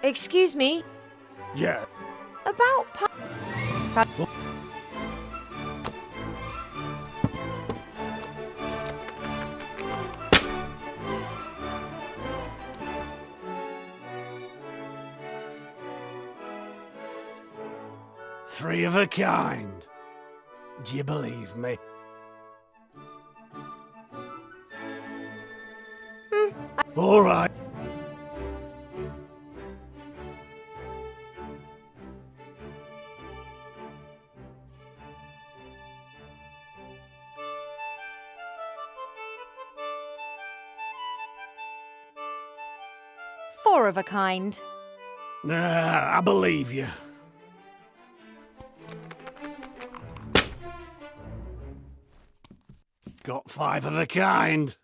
Excuse me? Yeah. About Three of a kind. Do you believe me? All right. four of a kind. I believe you. Got five of a kind.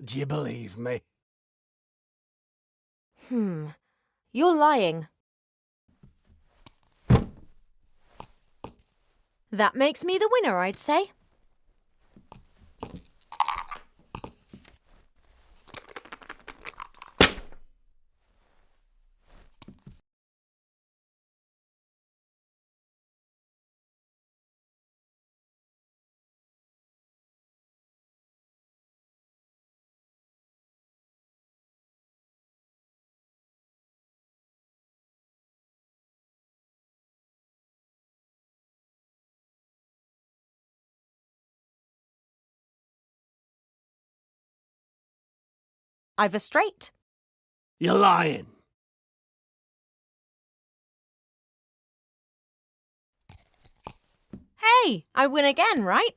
Do you believe me? You're lying. That makes me the winner, I'd say. I've a straight. You're lying. Hey, I win again, right?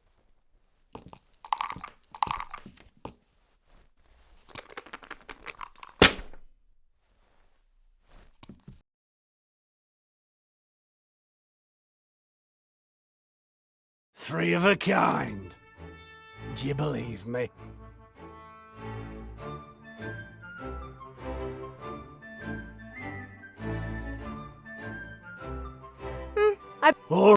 Three of a kind. Do you believe me? All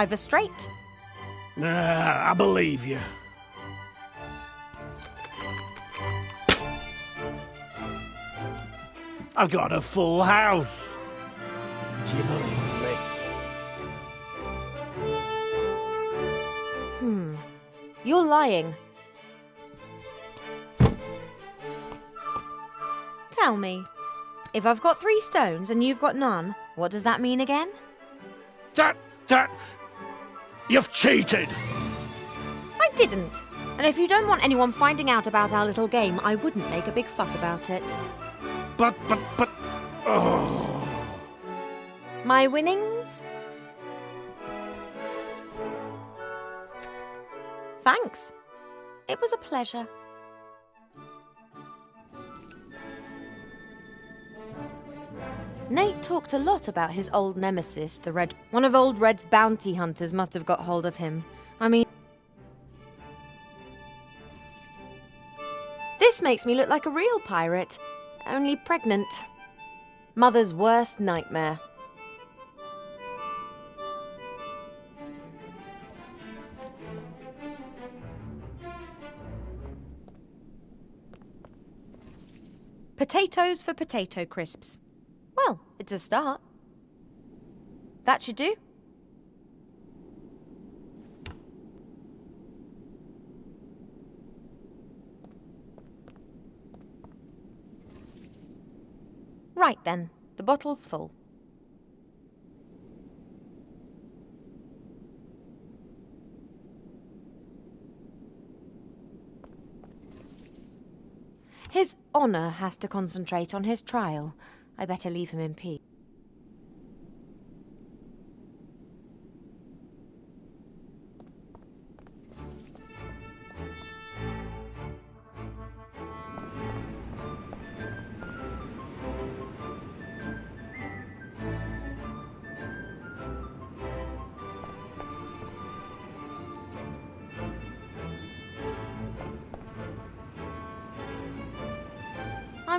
I've a straight. I believe you. I've got a full house. Do you believe me? You're lying. Tell me, if I've got 3 stones and you've got none, what does that mean again? You've cheated! I didn't. And if you don't want anyone finding out about our little game, I wouldn't make a big fuss about it. But, oh. My winnings? Thanks. It was a pleasure. Nate talked a lot about his old nemesis, the Red. One of Old Red's bounty hunters must have got hold of him. I mean, this makes me look like a real pirate, only pregnant. Mother's worst nightmare. Potatoes for potato crisps. Well, it's a start. That should do. Right then, the bottle's full. His honour has to concentrate on his trial. I better leave him in peace.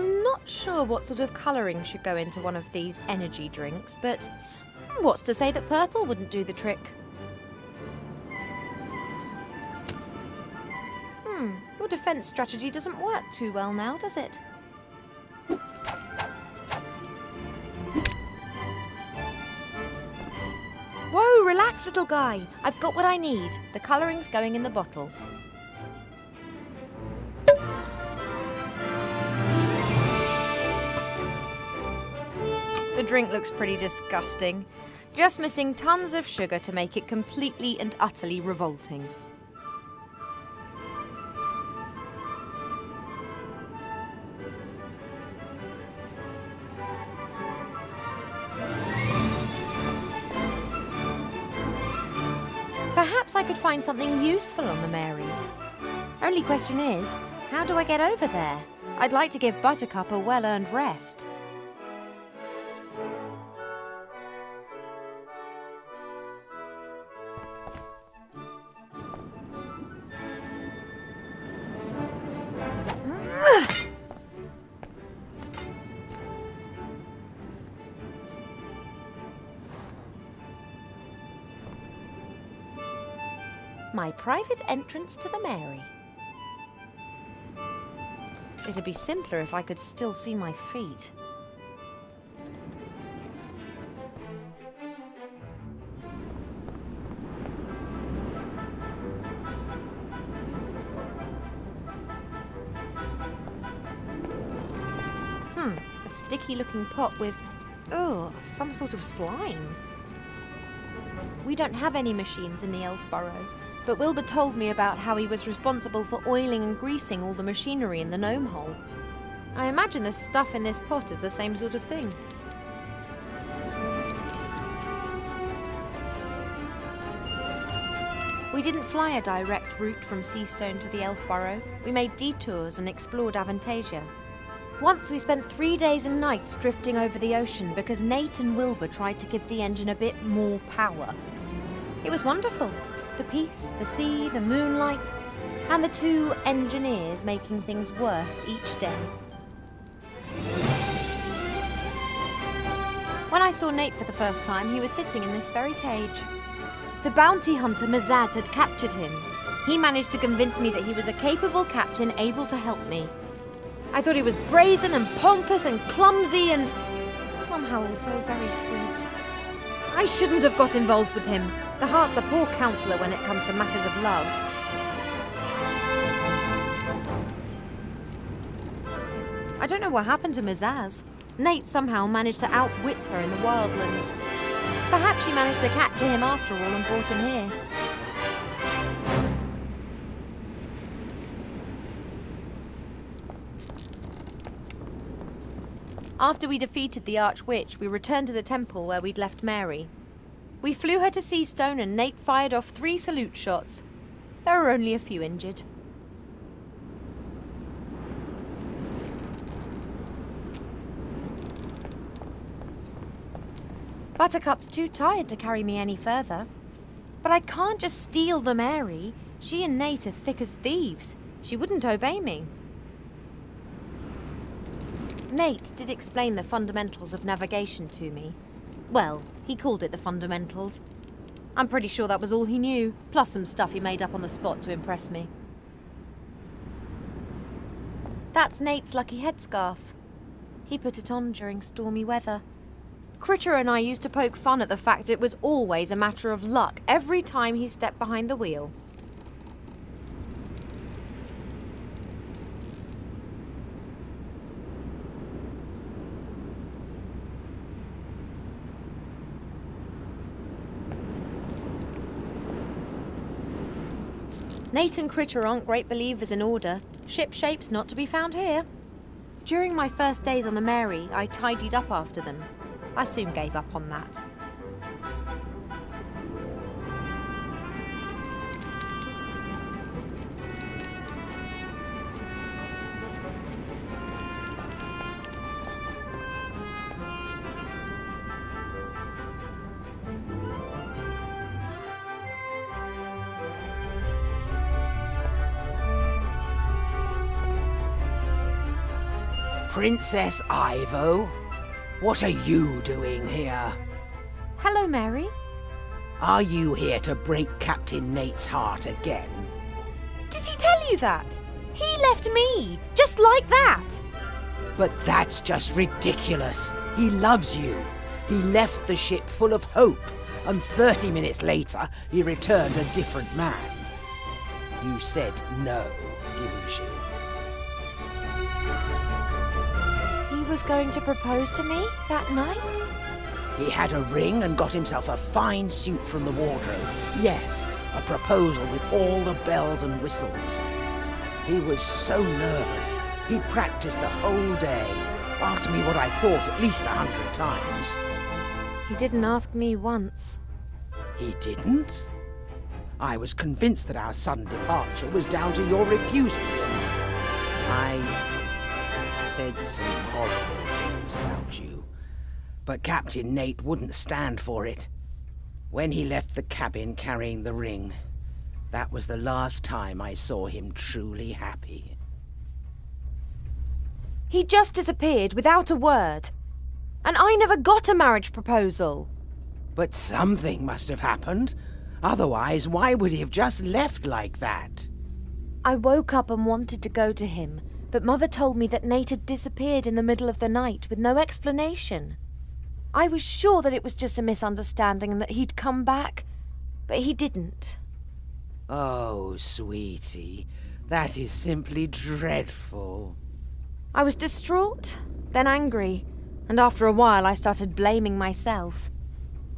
I'm not sure what sort of colouring should go into one of these energy drinks, but what's to say that purple wouldn't do the trick? Your defence strategy doesn't work too well now, does it? Whoa, relax, little guy. I've got what I need. The colouring's going in the bottle. The drink looks pretty disgusting. Just missing tons of sugar to make it completely and utterly revolting. Perhaps I could find something useful on the Mary. Only question is, how do I get over there? I'd like to give Buttercup a well-earned rest. My private entrance to the Mary. It'd be simpler if I could still see my feet. A sticky-looking pot with, some sort of slime. We don't have any machines in the Elf Burrow, but Wilbur told me about how he was responsible for oiling and greasing all the machinery in the gnome hole. I imagine the stuff in this pot is the same sort of thing. We didn't fly a direct route from Seastone to the Elf Burrow. We made detours and explored Avantasia. Once we spent 3 days and nights drifting over the ocean because Nate and Wilbur tried to give the engine a bit more power. It was wonderful. The peace, the sea, the moonlight, and the two engineers making things worse each day. When I saw Nate for the first time, he was sitting in this very cage. The bounty hunter Mazaz had captured him. He managed to convince me that he was a capable captain able to help me. I thought he was brazen and pompous and clumsy and somehow also very sweet. I shouldn't have got involved with him. The heart's a poor counsellor when it comes to matters of love. I don't know what happened to Mazaz. Nate somehow managed to outwit her in the wildlands. Perhaps she managed to capture him after all and brought him here. After we defeated the Archwitch, we returned to the temple where we'd left Mary. We flew her to Seastone and Nate fired off 3 salute shots. There were only a few injured. Buttercup's too tired to carry me any further. But I can't just steal the Mary. She and Nate are thick as thieves. She wouldn't obey me. Nate did explain the fundamentals of navigation to me. Well, he called it the fundamentals. I'm pretty sure that was all he knew, plus some stuff he made up on the spot to impress me. That's Nate's lucky headscarf. He put it on during stormy weather. Critter and I used to poke fun at the fact that it was always a matter of luck every time he stepped behind the wheel. Nate and Critter aren't great believers in order. Ship shapes not to be found here. During my first days on the Mary, I tidied up after them. I soon gave up on that. Princess Ivo, what are you doing here? Hello, Mary. Are you here to break Captain Nate's heart again? Did he tell you that? He left me, just like that. But that's just ridiculous. He loves you. He left the ship full of hope, and 30 minutes later, he returned a different man. You said no, didn't you? He was going to propose to me that night? He had a ring and got himself a fine suit from the wardrobe. Yes, a proposal with all the bells and whistles. He was so nervous. He practiced the whole day. Asked me what I thought at least 100 times. He didn't ask me once. He didn't? I was convinced that our sudden departure was down to your refusing him. I said some horrible things about you. But Captain Nate wouldn't stand for it. When he left the cabin carrying the ring, that was the last time I saw him truly happy. He just disappeared without a word. And I never got a marriage proposal. But something must have happened. Otherwise, why would he have just left like that? I woke up and wanted to go to him, but Mother told me that Nate had disappeared in the middle of the night with no explanation. I was sure that it was just a misunderstanding and that he'd come back, but he didn't. Oh, sweetie, that is simply dreadful. I was distraught, then angry, and after a while I started blaming myself.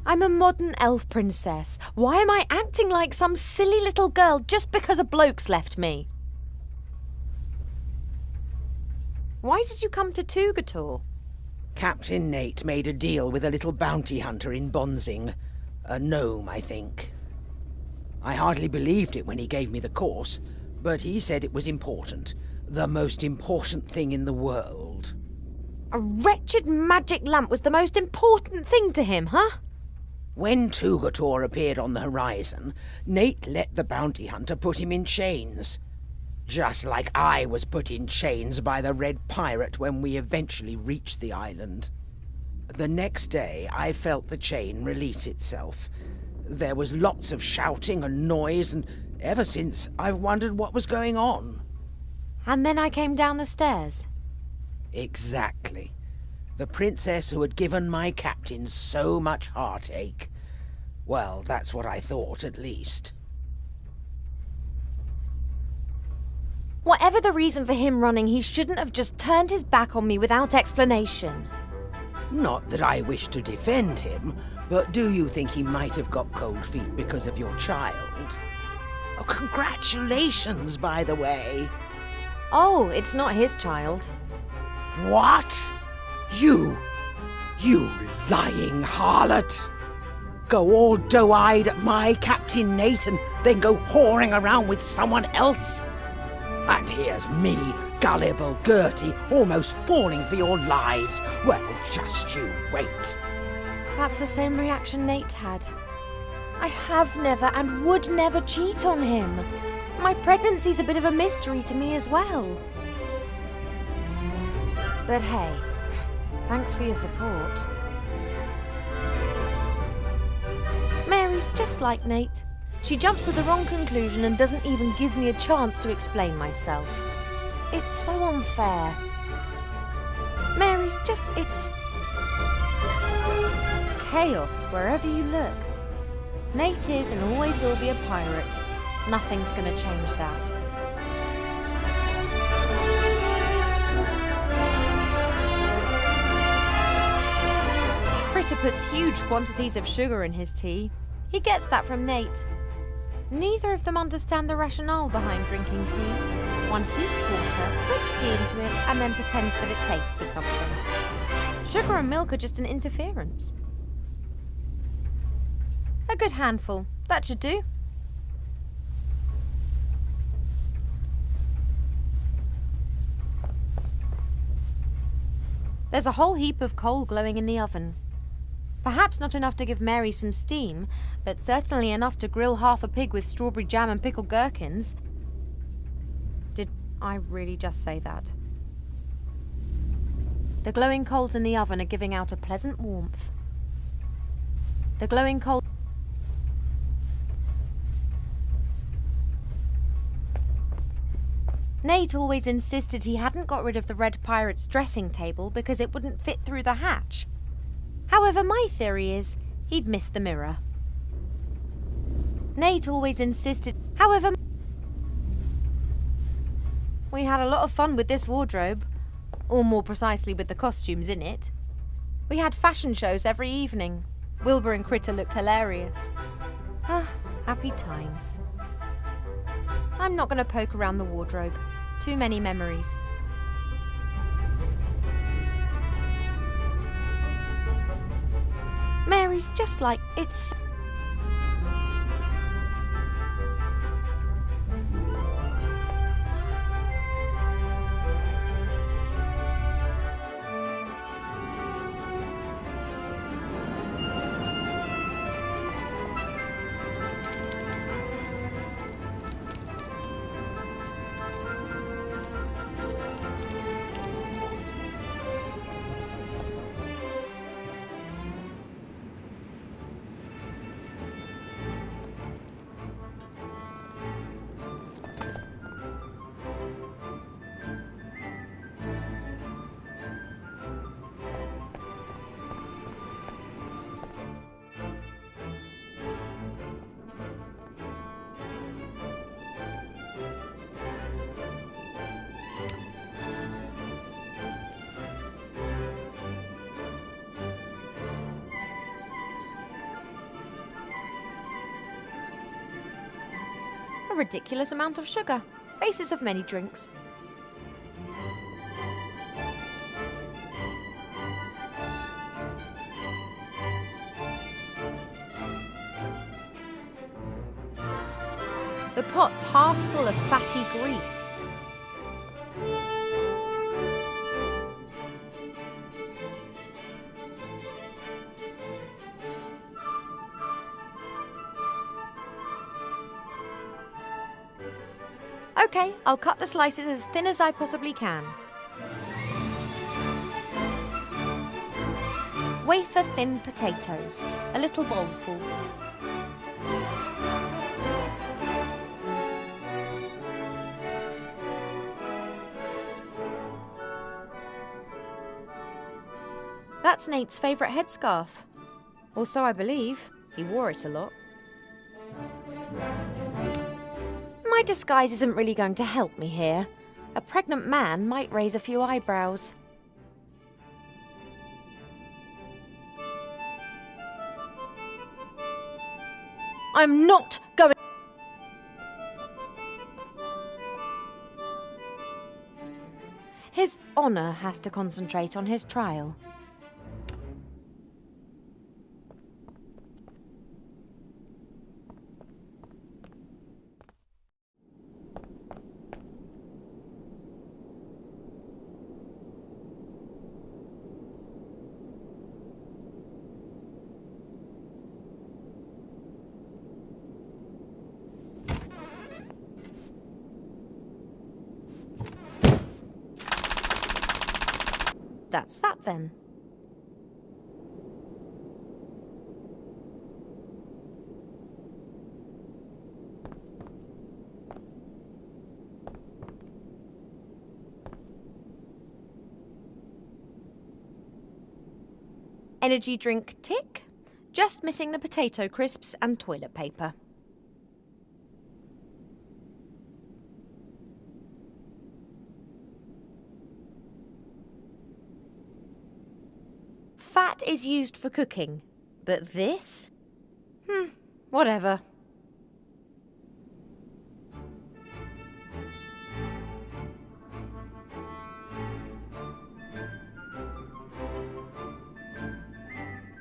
I'm a modern elf princess. Why am I acting like some silly little girl just because a bloke's left me? Why did you come to Tugator? Captain Nate made a deal with a little bounty hunter in Bonzing. A gnome, I think. I hardly believed it when he gave me the course, but he said it was important. The most important thing in the world. A wretched magic lamp was the most important thing to him, huh? When Tugator appeared on the horizon, Nate let the bounty hunter put him in chains. Just like I was put in chains by the Red Pirate when we eventually reached the island. The next day, I felt the chain release itself. There was lots of shouting and noise, and ever since, I've wondered what was going on. And then I came down the stairs. Exactly. The princess who had given my captain so much heartache. Well, that's what I thought, at least. Whatever the reason for him running, he shouldn't have just turned his back on me without explanation. Not that I wish to defend him, but do you think he might have got cold feet because of your child? Oh, congratulations, by the way. Oh, it's not his child. What? You lying harlot! Go all doe-eyed at my Captain Nate and then go whoring around with someone else? And here's me, gullible Gertie, almost falling for your lies. Well, just you wait. That's the same reaction Nate had. I have never and would never cheat on him. My pregnancy's a bit of a mystery to me as well. But hey, thanks for your support. Mary's just like Nate. She jumps to the wrong conclusion and doesn't even give me a chance to explain myself. It's so unfair. Mary's just... it's... chaos wherever you look. Nate is and always will be a pirate. Nothing's gonna change that. Critter puts huge quantities of sugar in his tea. He gets that from Nate. Neither of them understand the rationale behind drinking tea. One heats water, puts tea into it, and then pretends that it tastes of something. Sugar and milk are just an interference. A good handful. That should do. There's a whole heap of coal glowing in the oven. Perhaps not enough to give Mary some steam, but certainly enough to grill half a pig with strawberry jam and pickled gherkins. Did I really just say that? The glowing coals in the oven are giving out a pleasant warmth. The glowing coal... Nate always insisted he hadn't got rid of the Red Pirate's dressing table because it wouldn't fit through the hatch. However, my theory is he'd missed the mirror. Nate always insisted... However... We had a lot of fun with this wardrobe. Or more precisely with the costumes in it. We had fashion shows every evening. Wilbur and Critter looked hilarious. Ah, happy times. I'm not going to poke around the wardrobe. Too many memories. Mary's just like it's... A ridiculous amount of sugar. Basis of many drinks. The pot's half full of fatty grease. Okay, I'll cut the slices as thin as I possibly can. Wafer-thin potatoes, a little bowlful. That's Nate's favourite headscarf. Or so I believe. He wore it a lot. My disguise isn't really going to help me here. A pregnant man might raise a few eyebrows. I'm not going... His honour has to concentrate on his trial. That's that then. Energy drink tick. Just missing the potato crisps and toilet paper. Fat is used for cooking, but this? Whatever.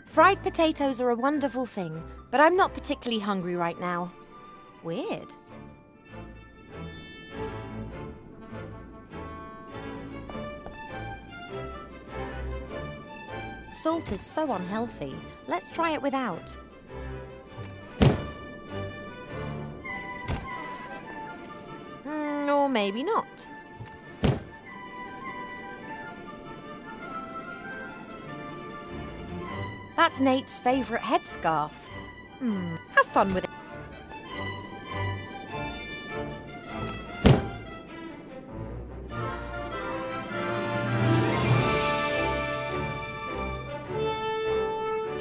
Fried potatoes are a wonderful thing, but I'm not particularly hungry right now. Weird. Salt is so unhealthy. Let's try it without. Or maybe not. That's Nate's favourite headscarf. Have fun with it.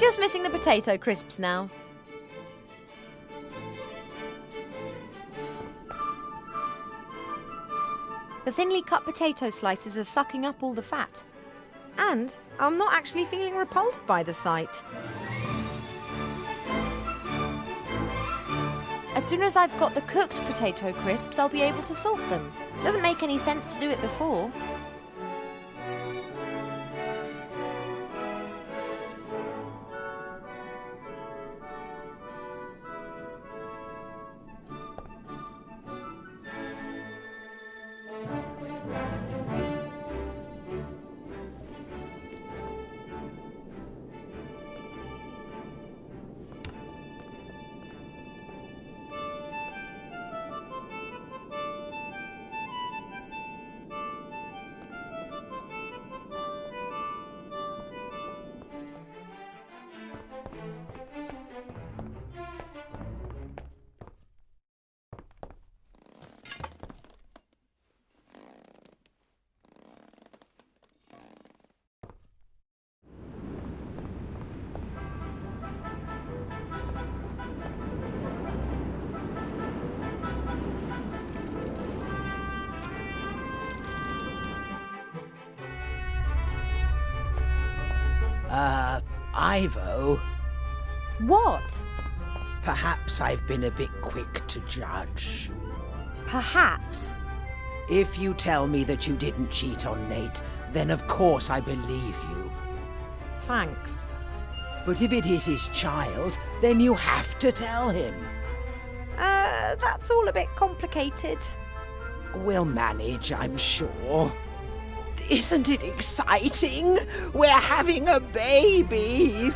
Just missing the potato crisps now. The thinly cut potato slices are sucking up all the fat. And I'm not actually feeling repulsed by the sight. As soon as I've got the cooked potato crisps, I'll be able to salt them. Doesn't make any sense to do it before. Ivo, What? perhaps I've been a bit quick to judge. Perhaps. If you tell me that you didn't cheat on Nate, then of course I believe you. Thanks. But if it is his child, then you have to tell him. That's all a bit complicated. We'll manage, I'm sure. Isn't it exciting? We're having a baby!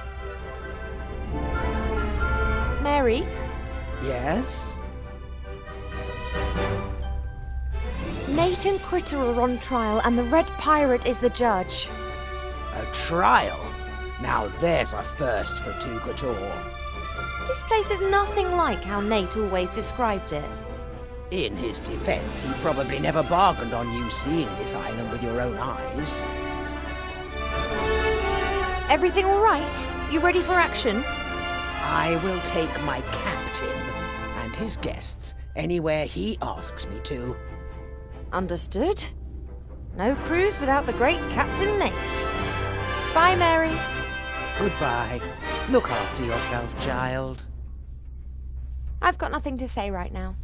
Mary? Yes? Nate and Critter are on trial and the Red Pirate is the judge. A trial? Now there's a first for Tugator. This place is nothing like how Nate always described it. In his defense, he probably never bargained on you seeing this island with your own eyes. Everything all right? You ready for action? I will take my captain and his guests anywhere he asks me to. Understood. No cruise without the great Captain Nate. Bye, Mary. Goodbye. Look after yourself, child. I've got nothing to say right now.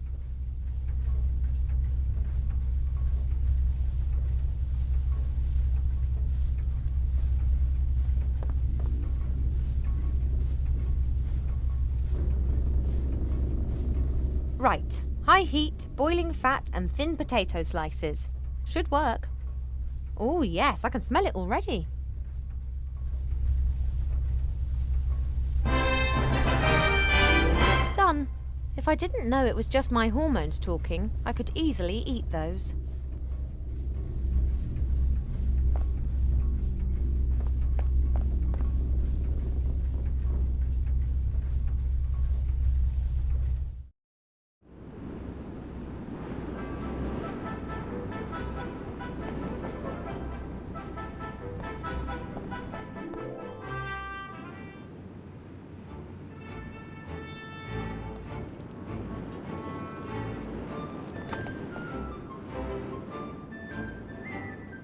Right. High heat, boiling fat, and thin potato slices. Should work. Oh, yes, I can smell it already. Done. If I didn't know it was just my hormones talking, I could easily eat those.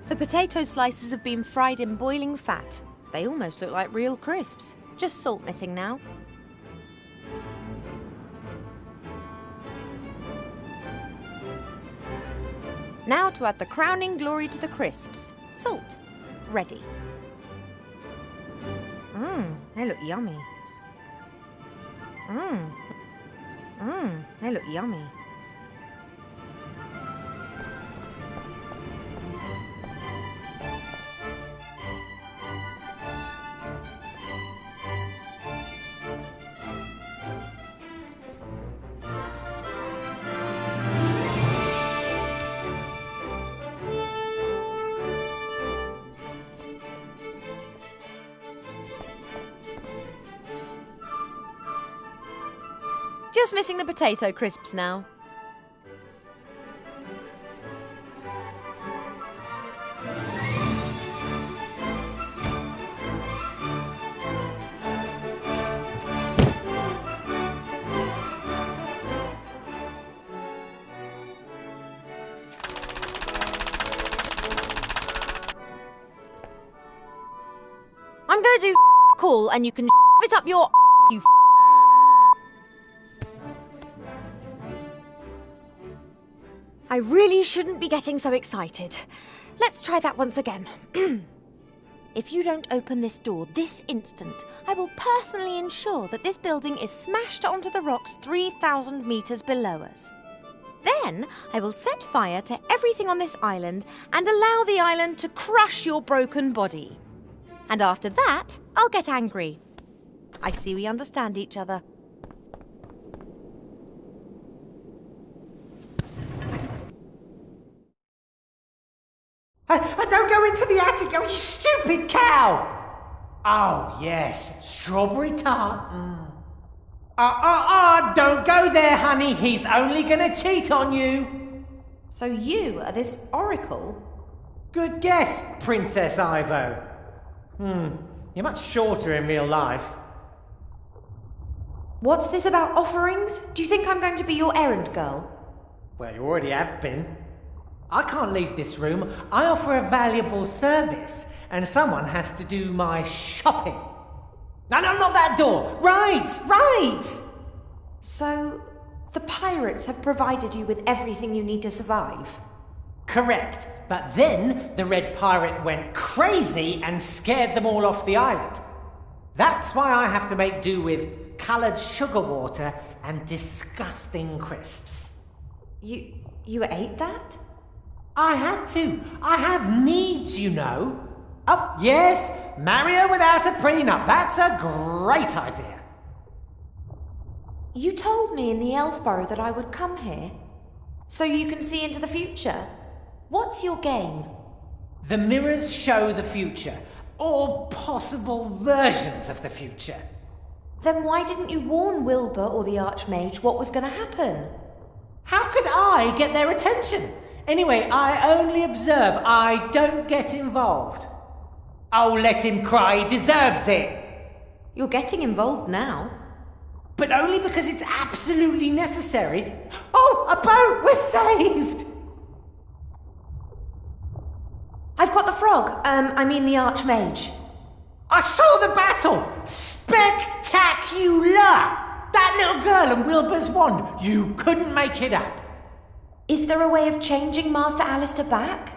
The potato slices have been fried in boiling fat. They almost look like real crisps. Just salt missing now. Now to add the crowning glory to the crisps. Salt. Ready. They look yummy. They look yummy. Just missing the potato crisps now. I'm gonna do cool and you can it up your you. I really shouldn't be getting so excited. Let's try that once again. If you don't open this door this instant, I will personally ensure that this building is smashed onto the rocks 3,000 meters below us. Then I will set fire to everything on this island and allow the island to crush your broken body. And after that, I'll get angry. I see we understand each other. Don't go into the attic, oh, you stupid cow! Oh, yes, strawberry tart. Don't go there, honey. He's only gonna cheat on you. So you are this oracle? Good guess, Princess Ivo. You're much shorter in real life. What's this about offerings? Do you think I'm going to be your errand girl? Well, you already have been. I can't leave this room. I offer a valuable service, and someone has to do my shopping. No, not that door. Right. So, the pirates have provided you with everything you need to survive? Correct. But then the red pirate went crazy and scared them all off the island. That's why I have to make do with coloured sugar water and disgusting crisps. You ate that? I had to. I have needs, you know. Oh, yes, marry her without a prenup. That's a great idea. You told me in the elf burrow that I would come here, so you can see into the future. What's your game? The mirrors show the future, or possible versions of the future. Then why didn't you warn Wilbur or the Archmage what was going to happen? How could I get their attention? Anyway, I only observe. I don't get involved. Oh, let him cry. He deserves it. You're getting involved now. But only because it's absolutely necessary. Oh, a boat! We're saved! I've got the frog. I mean the Archmage. I saw the battle! Spectacular! That little girl and Wilbur's wand. You couldn't make it up. Is there a way of changing Master Alistair back?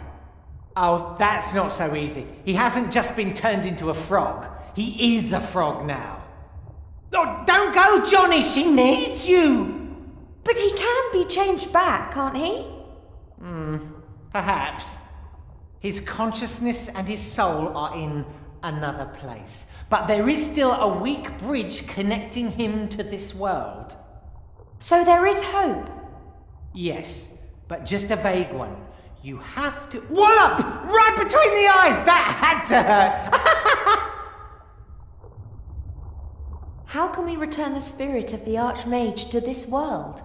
Oh, that's not so easy. He hasn't just been turned into a frog. He is a frog now. Oh, don't go, Johnny! She needs you! But he can be changed back, can't he? Perhaps. His consciousness and his soul are in another place. But there is still a weak bridge connecting him to this world. So there is hope? Yes, but just a vague one. You have to... Wallop! Right between the eyes! That had to hurt! How can we return the spirit of the Archmage to this world?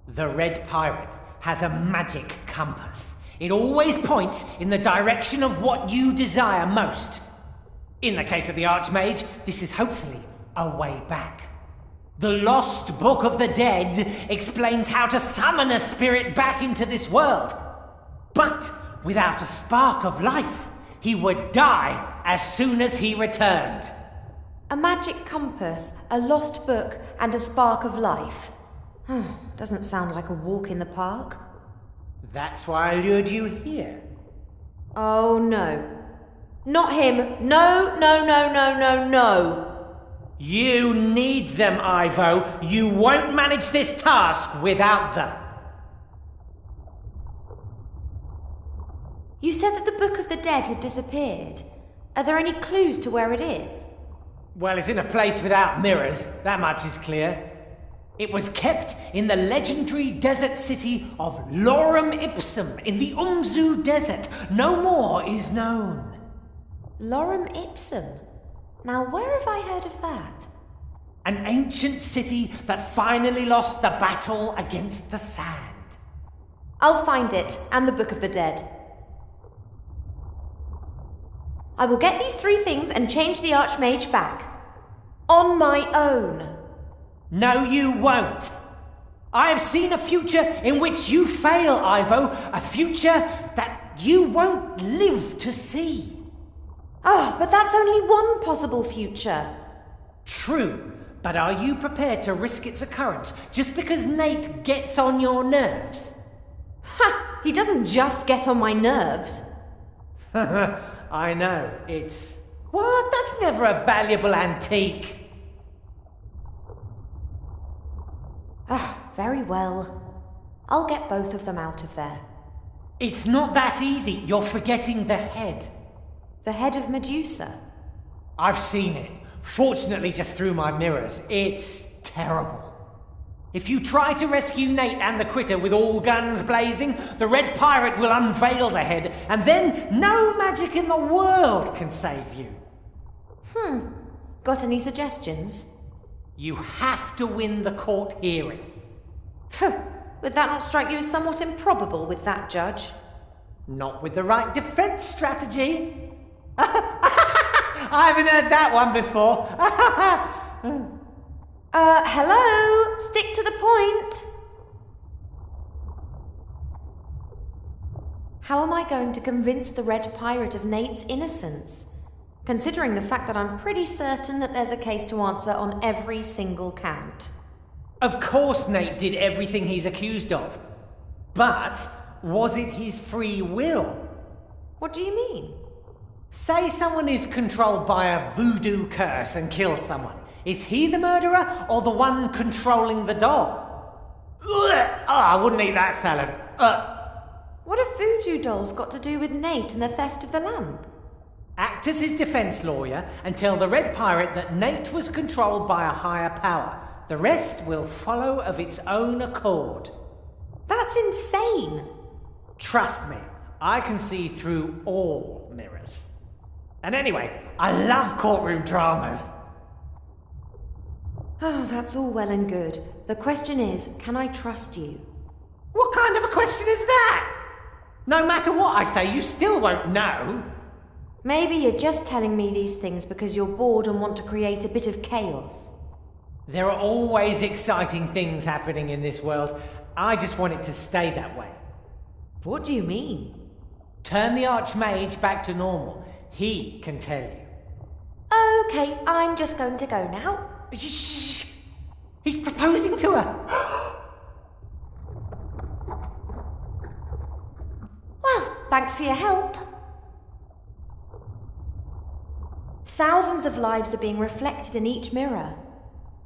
The Red Pirate has a magic compass. It always points in the direction of what you desire most. In the case of the Archmage, this is hopefully a way back. The Lost Book of the Dead explains how to summon a spirit back into this world. But without a spark of life, he would die as soon as he returned. A magic compass, a lost book, and a spark of life. Doesn't sound like a walk in the park. That's why I lured you here. Oh no. Not him. No. You need them, Ivo. You won't manage this task without them. You said that the Book of the Dead had disappeared. Are there any clues to where it is? Well, it's in a place without mirrors. That much is clear. It was kept in the legendary desert city of Lorem Ipsum in the Umzu Desert. No more is known. Lorem Ipsum? Now, where have I heard of that? An ancient city that finally lost the battle against the sand. I'll find it, and the Book of the Dead. I will get these 3 things and change the Archmage back. On my own. No, you won't. I have seen a future in which you fail, Ivo. A future that you won't live to see. Oh, but that's only one possible future. True, but are you prepared to risk its occurrence just because Nate gets on your nerves? Ha! He doesn't just get on my nerves. I know, it's... What? That's never a valuable antique. Very well. I'll get both of them out of there. It's not that easy. You're forgetting the head. The head of Medusa. I've seen it. Fortunately, just through my mirrors. It's terrible. If you try to rescue Nate and the critter with all guns blazing, the Red Pirate will unveil the head, and then no magic in the world can save you. Got any suggestions? You have to win the court hearing. Would that not strike you as somewhat improbable with that judge? Not with the right defense strategy. I haven't heard that one before. Hello? Stick to the point. How am I going to convince the Red Pirate of Nate's innocence? Considering the fact that I'm pretty certain that there's a case to answer on every single count. Of course Nate did everything he's accused of. But was it his free will? What do you mean? Say someone is controlled by a voodoo curse and kills someone. Is he the murderer or the one controlling the doll? I wouldn't eat that salad. What have voodoo dolls got to do with Nate and the theft of the lamp? Act as his defense lawyer and tell the Red Pirate that Nate was controlled by a higher power. The rest will follow of its own accord. That's insane. Trust me, I can see through all mirrors. And anyway, I love courtroom dramas. Oh, that's all well and good. The question is, can I trust you? What kind of a question is that? No matter what I say, you still won't know. Maybe you're just telling me these things because you're bored and want to create a bit of chaos. There are always exciting things happening in this world. I just want it to stay that way. What do you mean? Turn the Archmage back to normal. He can tell you. Okay, I'm just going to go now. Shh! He's proposing to her. Well, thanks for your help. Thousands of lives are being reflected in each mirror.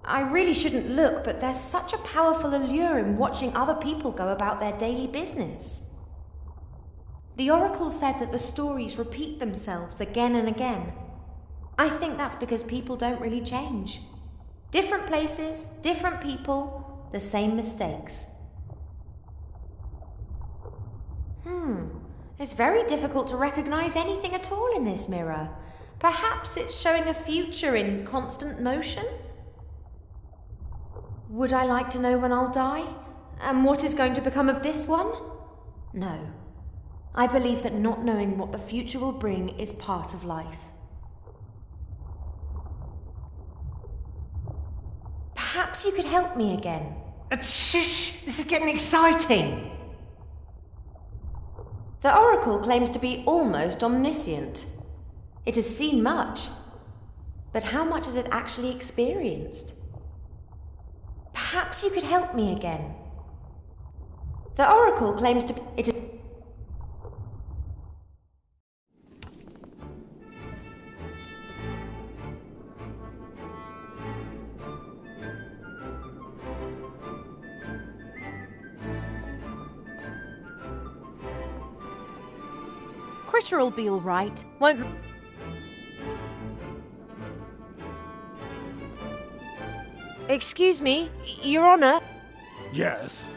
I really shouldn't look, but there's such a powerful allure in watching other people go about their daily business. The Oracle said that the stories repeat themselves again and again. I think that's because people don't really change. Different places, different people, the same mistakes. It's very difficult to recognize anything at all in this mirror. Perhaps it's showing a future in constant motion? Would I like to know when I'll die? And what is going to become of this one? No. I believe that not knowing what the future will bring is part of life. Perhaps you could help me again. Shh! This is getting exciting. The Oracle claims to be almost omniscient. It has seen much. But how much has it actually experienced? Perhaps you could help me again. The Oracle claims to be... Critter'll be all right, won't... Excuse me, Your Honour. Yes.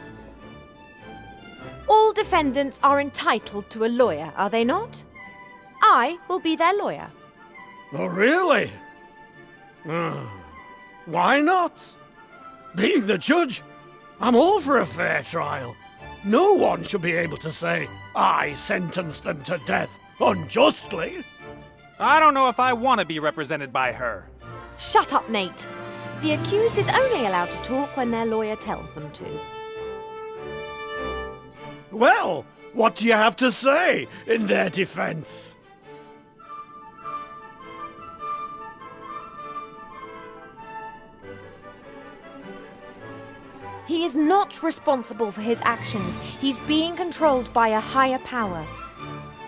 All defendants are entitled to a lawyer, are they not? I will be their lawyer. Oh, really? Why not? Being the judge, I'm all for a fair trial. No one should be able to say, I sentenced them to death unjustly. I don't know if I want to be represented by her. Shut up, Nate. The accused is only allowed to talk when their lawyer tells them to. Well, what do you have to say in their defense? He is not responsible for his actions. He's being controlled by a higher power.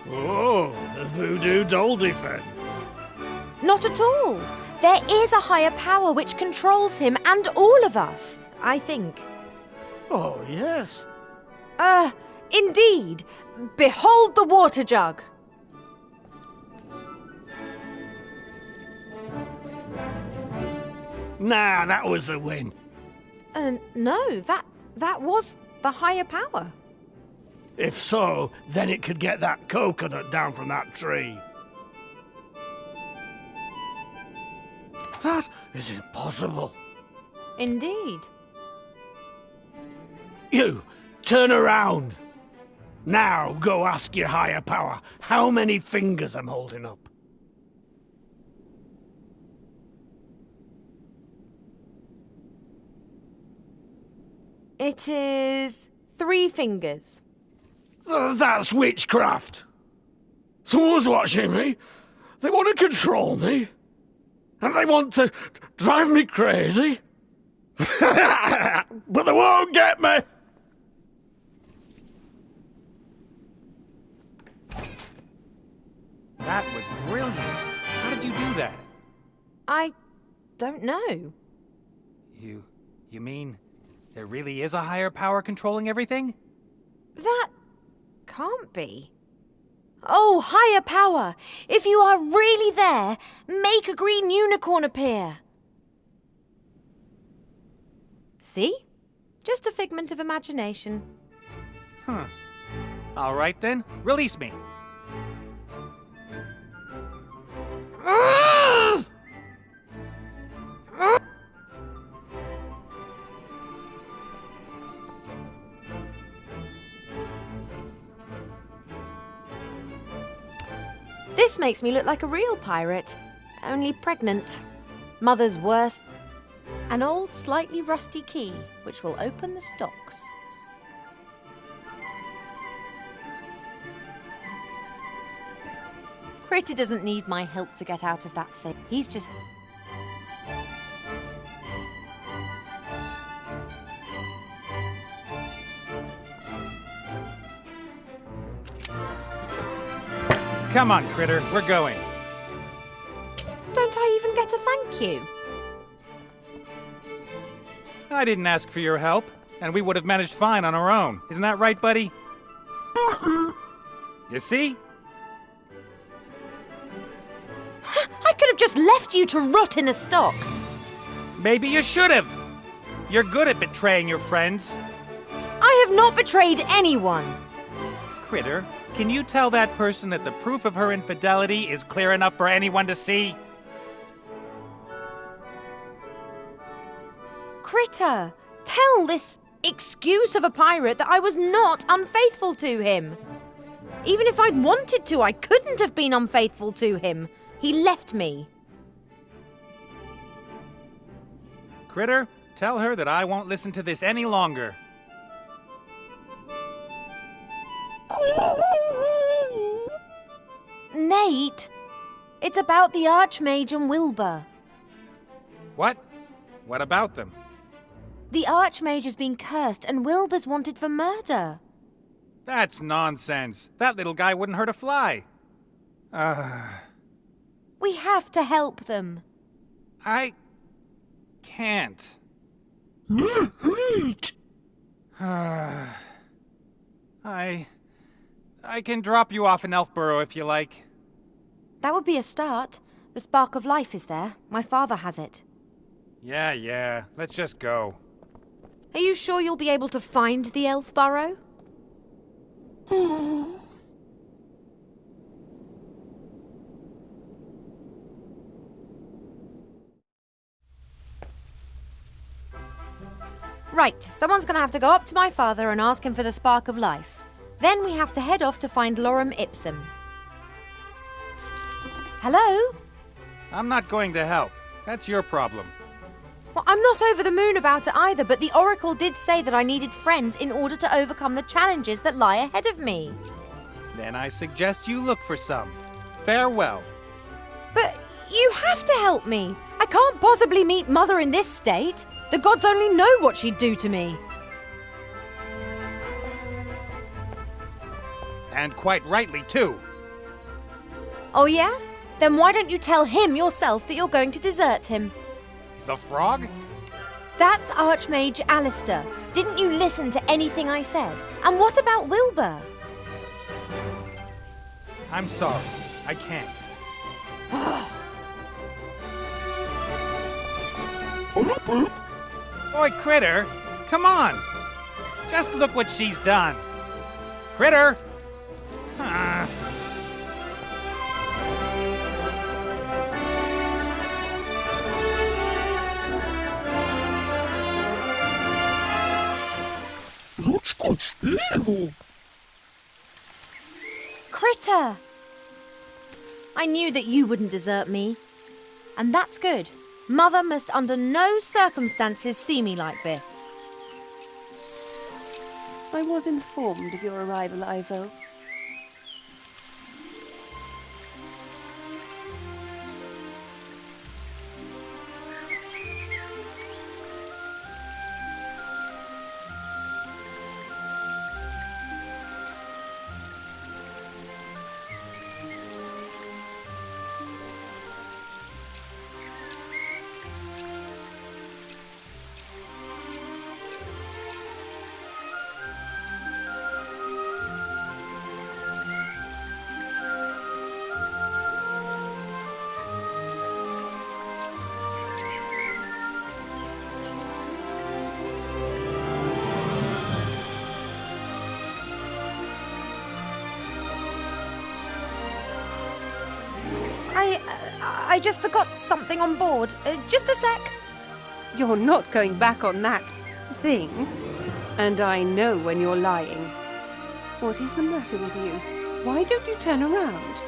Oh, the voodoo doll defense. Not at all. There is a higher power which controls him and all of us, I think. Oh, yes. Indeed. Behold the water jug. Nah, that was the win. No, that was the higher power. If so, then it could get that coconut down from that tree. That is impossible. Indeed. You, turn around. Now go ask your higher power how many fingers I'm holding up. It is 3 fingers. That's witchcraft. Someone's watching me. They want to control me. And they want to drive me crazy. But they won't get me. That was brilliant. How did you do that? I don't know. You mean there really is a higher power controlling everything? That can't be. Oh, higher power! If you are really there, make a green unicorn appear. See? Just a figment of imagination. All right then, release me. This makes me look like a real pirate, only pregnant. Mother's worst. An old, slightly rusty key, which will open the stocks. Critter doesn't need my help to get out of that thing. He's just... Come on, Critter, we're going. Don't I even get a thank you? I didn't ask for your help, and we would have managed fine on our own. Isn't that right, buddy? You see? I could have just left you to rot in the stocks. Maybe you should have. You're good at betraying your friends. I have not betrayed anyone. Critter, can you tell that person that the proof of her infidelity is clear enough for anyone to see? Critter, tell this excuse of a pirate that I was not unfaithful to him. Even if I'd wanted to, I couldn't have been unfaithful to him. He left me. Critter, tell her that I won't listen to this any longer. Nate, it's about the Archmage and Wilbur. What? What about them? The Archmage has been cursed and Wilbur's wanted for murder. That's nonsense. That little guy wouldn't hurt a fly. We have to help them. I can't. I can drop you off in Elfborough if you like. That would be a start. The spark of life is there. My father has it. Yeah. Let's just go. Are you sure you'll be able to find the elf burrow? Right, someone's gonna have to go up to my father and ask him for the spark of life. Then we have to head off to find Lorem Ipsum. Hello? I'm not going to help. That's your problem. Well, I'm not over the moon about it either, but the Oracle did say that I needed friends in order to overcome the challenges that lie ahead of me. Then I suggest you look for some. Farewell. But you have to help me. I can't possibly meet Mother in this state. The gods only know what she'd do to me. And quite rightly, too. Oh yeah? Then why don't you tell him yourself that you're going to desert him? The frog? That's Archmage Alistair. Didn't you listen to anything I said? And what about Wilbur? I'm sorry. I can't. Boy, Critter, come on. Just look what she's done. Critter! Ah. Critter! I knew that you wouldn't desert me. And that's good. Mother must under no circumstances see me like this. I was informed of your arrival, Ivo. I just forgot something on board. Just a sec. You're not going back on that thing. And I know when you're lying. What is the matter with you? Why don't you turn around?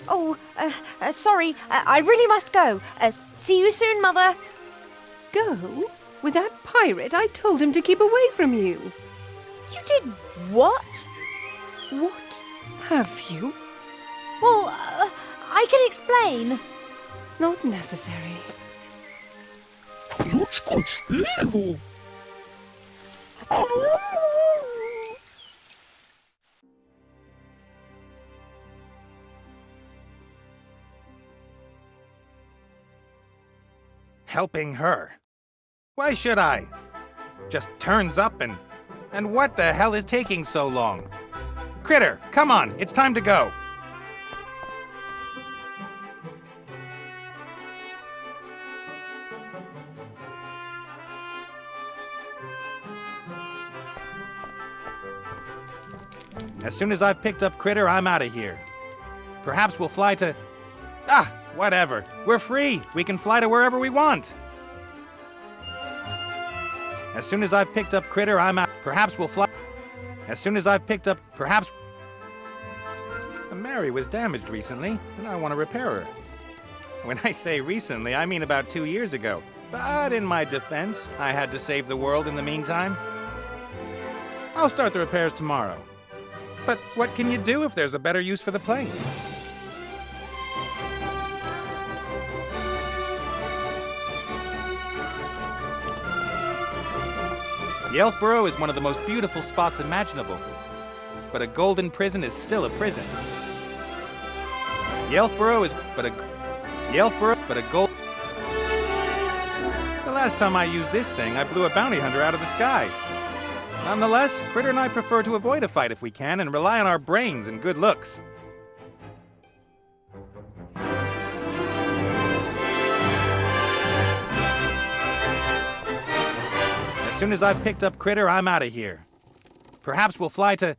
Oh, sorry. I really must go. See you soon, Mother. Go? With that pirate, I told him to keep away from you. You did what? What have you? Well, I can explain. Not necessary. Helping her. Why should I? Just turns up and what the hell is taking so long? Critter, come on, it's time to go. As soon as I've picked up Critter, I'm out of here. Perhaps we'll fly to... whatever. We're free. We can fly to wherever we want. As soon as I've picked up Critter, I'm out. Perhaps we'll fly... As soon as I've picked up... Perhaps... Mary was damaged recently, and I want to repair her. When I say recently, I mean about 2 years ago. But in my defense, I had to save the world in the meantime. I'll start the repairs tomorrow. But what can you do if there's a better use for the plane? The Elf Burrow is one of the most beautiful spots imaginable. But a golden prison is still a prison. The Elf Burrow is but a gold... The last time I used this thing, I blew a bounty hunter out of the sky. Nonetheless, Critter and I prefer to avoid a fight if we can and rely on our brains and good looks. As soon as I've picked up Critter, I'm out of here. Perhaps we'll fly to...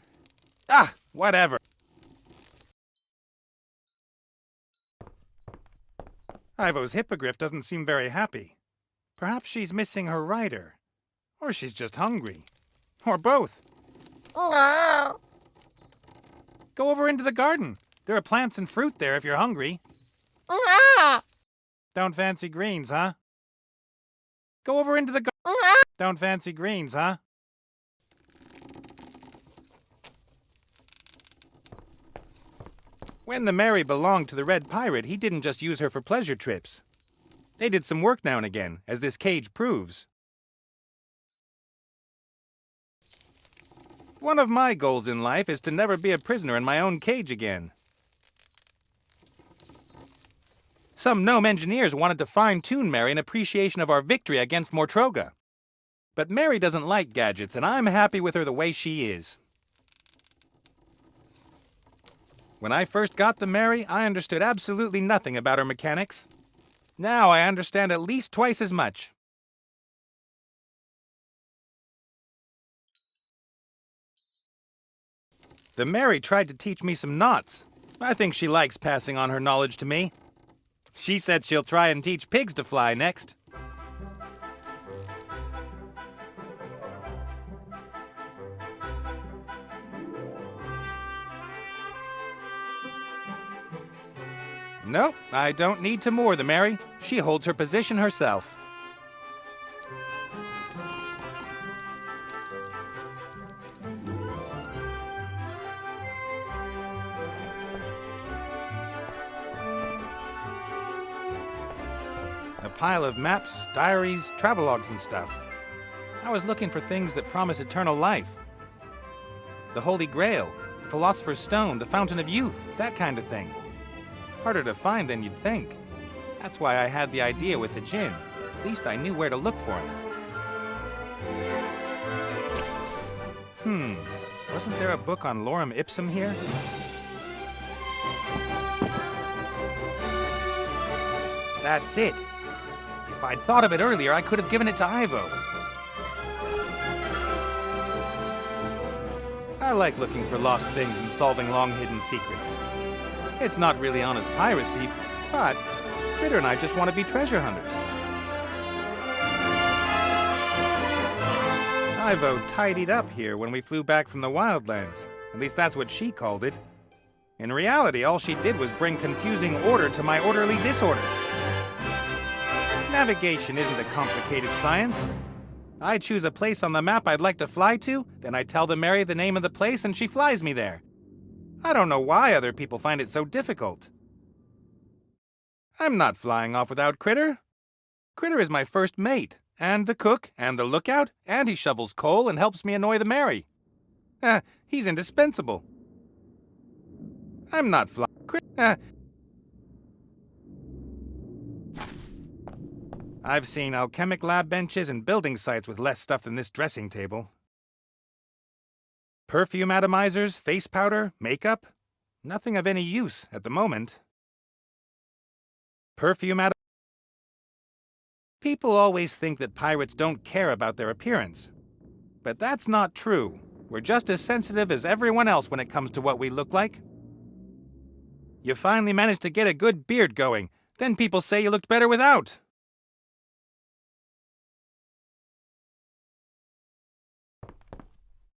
Ah, whatever. Ivo's hippogriff doesn't seem very happy. Perhaps she's missing her rider. Or she's just hungry. Or both. Go over into the garden. There are plants and fruit there if you're hungry. Don't fancy greens, huh? Go over into the garden. Don't fancy greens, huh? When the Mary belonged to the Red Pirate, he didn't just use her for pleasure trips. They did some work now and again, as this cage proves. One of my goals in life is to never be a prisoner in my own cage again. Some gnome engineers wanted to fine-tune Mary in appreciation of our victory against Mortroga. But Mary doesn't like gadgets, and I'm happy with her the way she is. When I first got the Mary, I understood absolutely nothing about her mechanics. Now I understand at least twice as much. The Mary tried to teach me some knots. I think she likes passing on her knowledge to me. She said she'll try and teach pigs to fly next. Nope, I don't need to moor the Mary. She holds her position herself. A pile of maps, diaries, travelogues and stuff. I was looking for things that promise eternal life. The Holy Grail, the Philosopher's Stone, the Fountain of Youth, that kind of thing. Harder to find than you'd think. That's why I had the idea with the djinn. At least I knew where to look for him. Wasn't there a book on lorem ipsum here? That's it. If I'd thought of it earlier, I could have given it to Ivo. I like looking for lost things and solving long-hidden secrets. It's not really honest piracy, but Critter and I just want to be treasure hunters. Ivo tidied up here when we flew back from the Wildlands. At least that's what she called it. In reality, all she did was bring confusing order to my orderly disorder. Navigation isn't a complicated science. I choose a place on the map I'd like to fly to, then I tell the Mary the name of the place and she flies me there. I don't know why other people find it so difficult. I'm not flying off without Critter. Critter is my first mate, and the cook, and the lookout, and he shovels coal and helps me annoy the Mary. He's indispensable. I'm not flying. I've seen alchemic lab benches and building sites with less stuff than this dressing table. Perfume atomizers, face powder, makeup. Nothing of any use at the moment. People always think that pirates don't care about their appearance. But that's not true. We're just as sensitive as everyone else when it comes to what we look like. You finally managed to get a good beard going. Then people say you looked better without.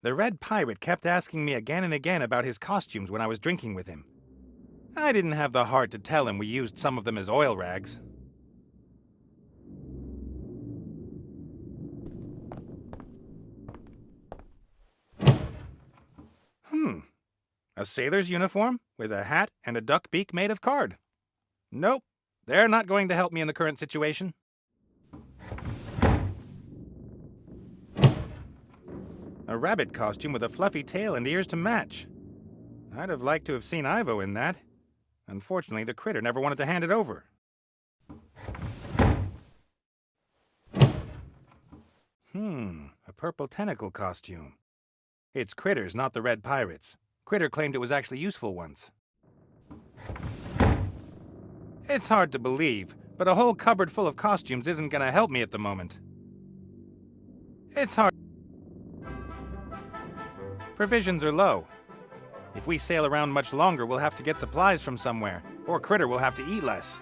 The Red Pirate kept asking me again and again about his costumes when I was drinking with him. I didn't have the heart to tell him we used some of them as oil rags. A sailor's uniform with a hat and a duck beak made of card. Nope, they're not going to help me in the current situation. A rabbit costume with a fluffy tail and ears to match. I'd have liked to have seen Ivo in that. Unfortunately, the critter never wanted to hand it over. A purple tentacle costume. It's Critter's, not the Red Pirate's. Critter claimed it was actually useful once. It's hard to believe, but a whole cupboard full of costumes isn't gonna help me at the moment. It's hard. Provisions are low. If we sail around much longer, we'll have to get supplies from somewhere, or Critter will have to eat less.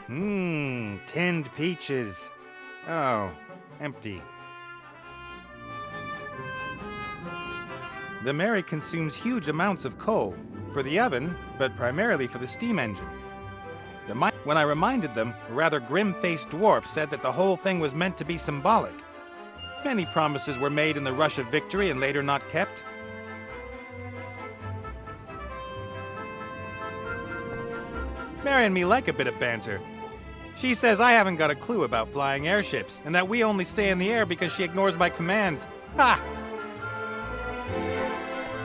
Tinned peaches. Oh, empty. The Mary consumes huge amounts of coal, for the oven, but primarily for the steam engine. When I reminded them, a rather grim-faced dwarf said that the whole thing was meant to be symbolic. Many promises were made in the rush of victory and later not kept. Mary and me like a bit of banter. She says I haven't got a clue about flying airships, and that we only stay in the air because she ignores my commands. Ha!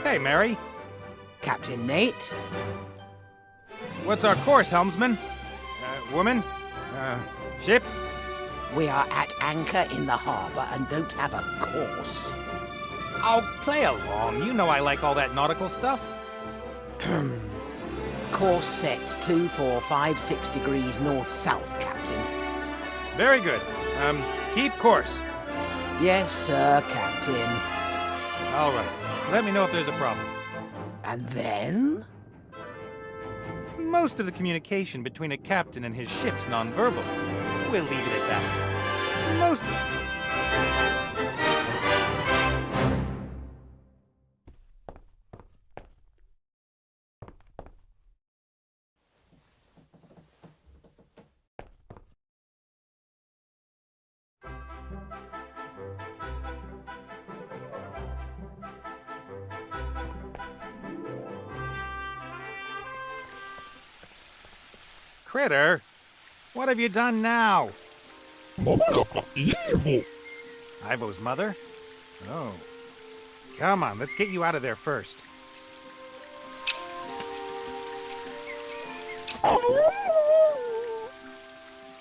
Hey, Mary. Captain Nate? What's our course, helmsman? Woman? Ship? We are at anchor in the harbor and don't have a course. Oh, play along. You know I like all that nautical stuff. Course set 245 degrees north-south, Captain. Very good. Keep course. Yes, sir, Captain. All right. Let me know if there's a problem. And then? Most of the communication between a captain and his ship's nonverbal. We'll leave it at that. Most of it. Critter, what have you done now? Mama, evil. Ivo's mother? Oh. Come on, let's get you out of there first.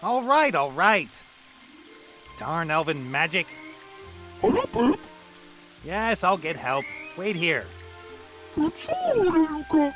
All right. Darn elven magic. Yes, I'll get help. Wait here. That's all you got.